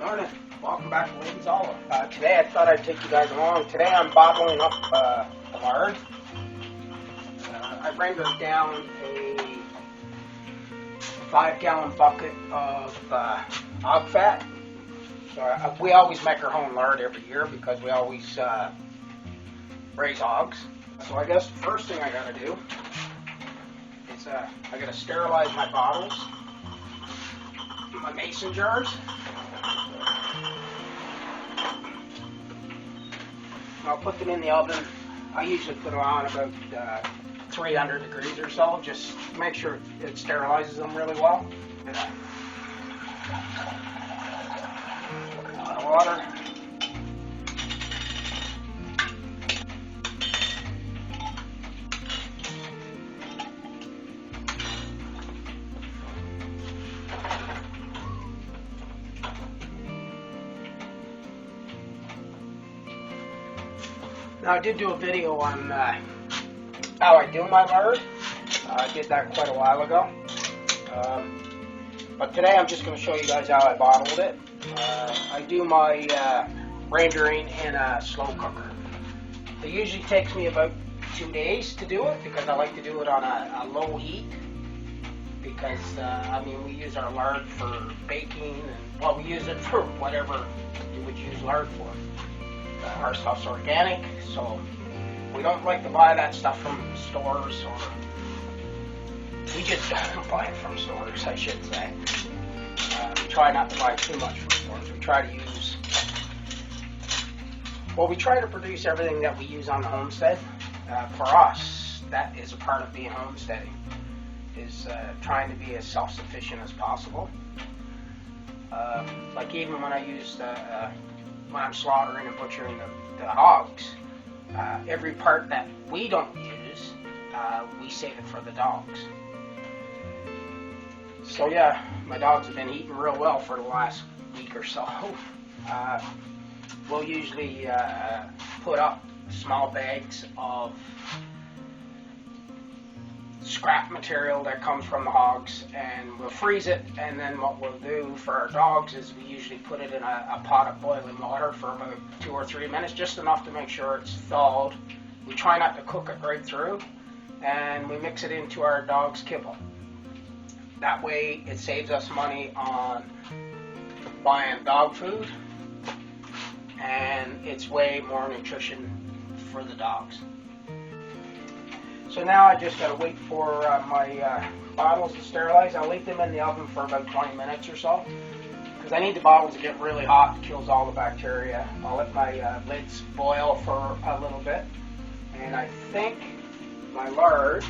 Morning. Welcome back to Ladies Olive. Today I thought I'd take you guys along. Today I'm bottling up the lard. I rendered down a 5-gallon bucket of hog fat. So we always make our own lard every year because we always raise hogs. So I guess the first thing I gotta do is I gotta sterilize my bottles, my mason jars. I'll put them in the oven. I usually put them on about 300 degrees or so, just to make sure it sterilizes them really well. A lot of water. Now I did do a video on how I do my lard. I did that quite a while ago. But today I'm just going to show you guys how I bottled it. I do my rendering in a slow cooker. It usually takes me about 2 days to do it because I like to do it on a low heat. Because, I mean, we use our lard for baking, and, well, we use it for whatever you would use lard for. Our stuff's organic, so we don't like to buy that stuff from stores, or we just don't buy it from stores, I should say. We try not to buy too much from stores. We try to use, well, we try to produce everything that we use on the homestead. For us, that is a part of being homesteading, is trying to be as self-sufficient as possible. Like even when I use when I'm slaughtering and butchering the hogs, every part that we don't use, we save it for the dogs. So yeah, my dogs have been eating real well for the last week or so. We'll usually put up small bags of scrap material that comes from the hogs, and we'll freeze it, and then what we'll do for our dogs is we usually put it in a pot of boiling water for about 2 or 3 minutes, just enough to make sure it's thawed. We try not to cook it right through, and we mix it into our dog's kibble. That way it saves us money on buying dog food, and it's way more nutrition for the dogs. So now I just got to wait for my bottles to sterilize. I'll leave them in the oven for about 20 minutes or so, because I need the bottles to get really hot. It kills all the bacteria. I'll let my lids boil for a little bit. And I think my lard,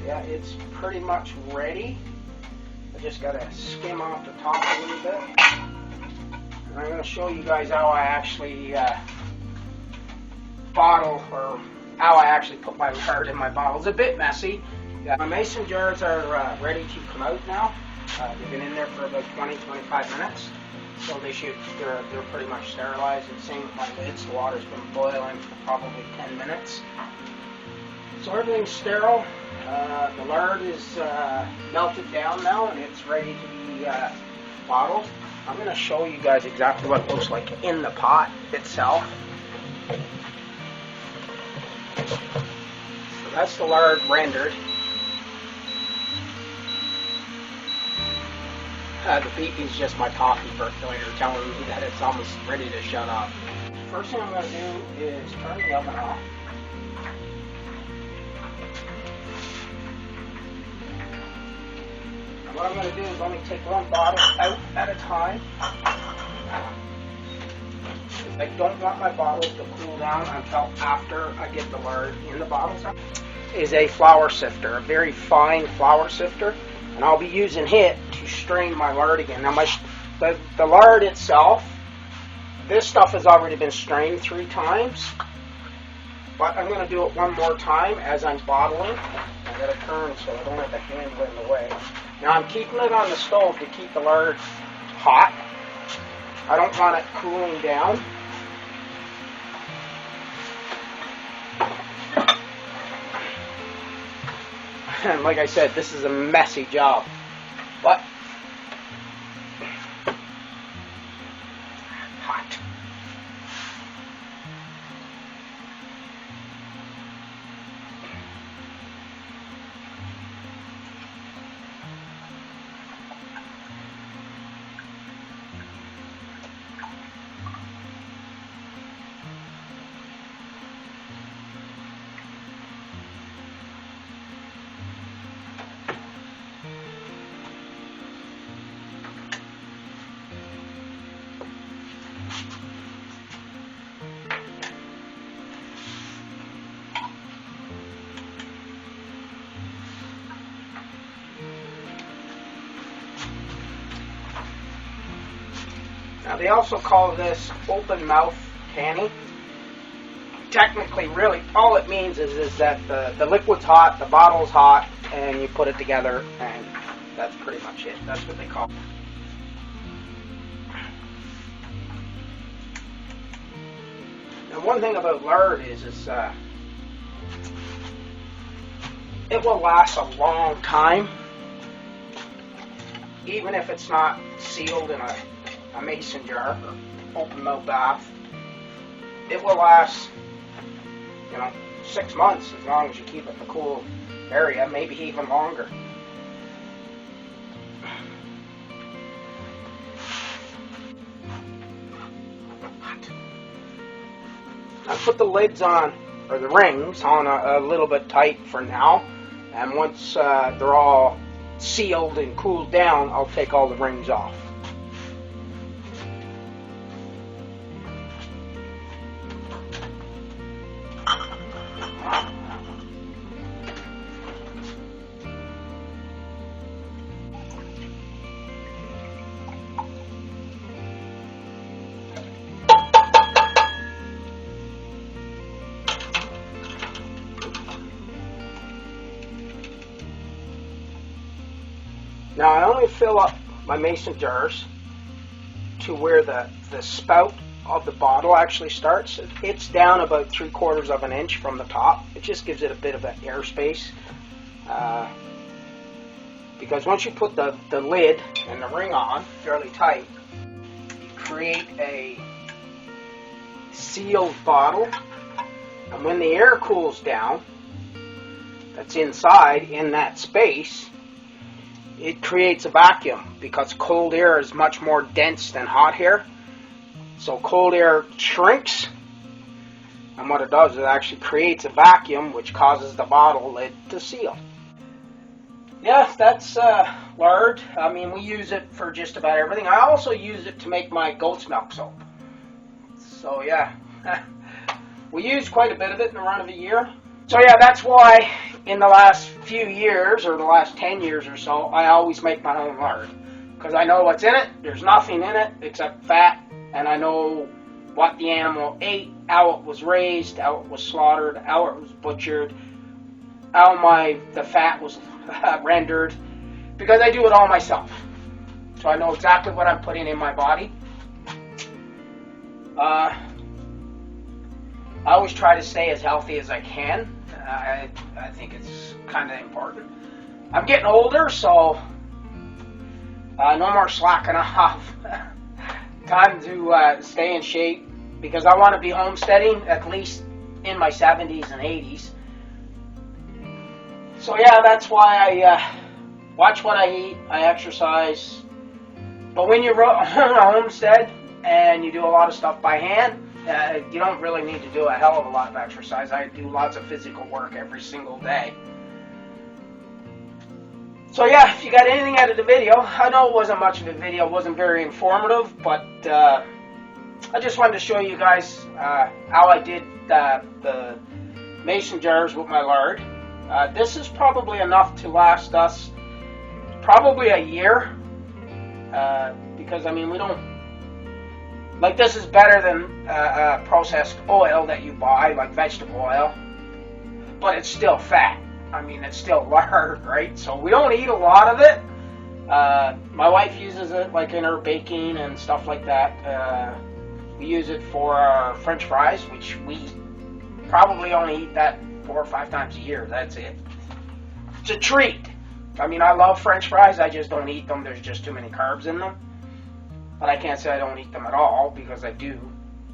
yeah, it's pretty much ready. I just got to skim off the top a little bit. And I'm going to show you guys how I actually bottle, or how I actually put my lard in my bottle. It's a bit messy. Yeah, my mason jars are ready to come out now. They've been in there for about 20-25 minutes, so they're pretty much sterilized. And same with my lids. The water's been boiling for probably 10 minutes. So everything's sterile. The lard is melted down now, and it's ready to be bottled. I'm going to show you guys exactly what it looks like in the pot itself. So that's the lard rendered. The beep is just my coffee percolator telling me that it's almost ready to shut off. First thing I'm going to do is turn the oven off. And what I'm going to do is only take one bottle out at a time. I don't want my bottles to cool down until after I get the lard in the bottles. Is a flour sifter, a very fine flour sifter, and I'll be using it to strain my lard again. Now the lard itself, this stuff has already been strained 3 times, but I'm going to do it one more time as I'm bottling. I got to turn so I don't have the handle in the way. Now I'm keeping it on the stove to keep the lard hot. I don't want it cooling down. And like I said, this is a messy job. But Now they also call this open mouth canning. Technically, really, all it means is that the liquid's hot, the bottle's hot, and you put it together, and that's pretty much it. That's what they call it. And one thing about lard is it will last a long time, even if it's not sealed in a mason jar or open mouth bath. It will last, 6 months as long as you keep it in a cool area, maybe even longer. I put the lids on, or the rings on a little bit tight for now, and once they're all sealed and cooled down, I'll take all the rings off. Now I only fill up my mason jars to where the spout of the bottle actually starts. It's down about 3/4 of an inch from the top. It just gives it a bit of an airspace. Because once you put the lid and the ring on fairly tight, you create a sealed bottle, and when the air cools down that's inside in that space, it creates a vacuum because cold air is much more dense than hot air. So cold air shrinks, and what it does is it actually creates a vacuum which causes the bottle lid to seal. Yeah, that's lard. I mean, we use it for just about everything. I also use it to make my goat's milk soap. So yeah, we use quite a bit of it in the run of a year. So yeah, that's why in the last few years, or the last 10 years or so, I always make my own lard. Because I know what's in it. There's nothing in it except fat, and I know what the animal ate, how it was raised, how it was slaughtered, how it was butchered, how the fat was rendered, because I do it all myself. So I know exactly what I'm putting in my body. I always try to stay as healthy as I can. I think it's kind of important. I'm getting older, so no more slacking off. Time to stay in shape, because I want to be homesteading at least in my 70s and 80s. So yeah, that's why I watch what I eat, I exercise. But when you own a homestead and you do a lot of stuff by hand, you don't really need to do a hell of a lot of exercise. I do lots of physical work every single day. So yeah, if you got anything out of the video, I know it wasn't much of a video, it wasn't very informative, but I just wanted to show you guys how I did the mason jars with my lard. This is probably enough to last us probably a year, because I mean, we don't, like, this is better than processed oil that you buy, like vegetable oil, but it's still fat. I mean, it's still lard, right? So we don't eat a lot of it. My wife uses it like in her baking and stuff like that. We use it for our French fries, which we probably only eat that 4 or 5 times a year. That's it. It's a treat. I mean, I love French fries. I just don't eat them. There's just too many carbs in them. But I can't say I don't eat them at all, because I do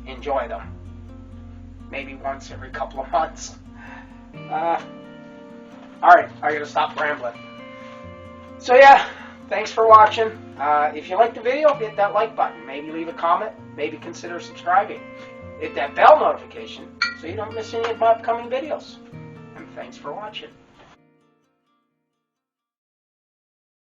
enjoy them. Maybe once every couple of months. Alright, I gotta stop rambling. So yeah, thanks for watching. If you liked the video, hit that like button. Maybe leave a comment. Maybe consider subscribing. Hit that bell notification so you don't miss any of my upcoming videos. And thanks for watching.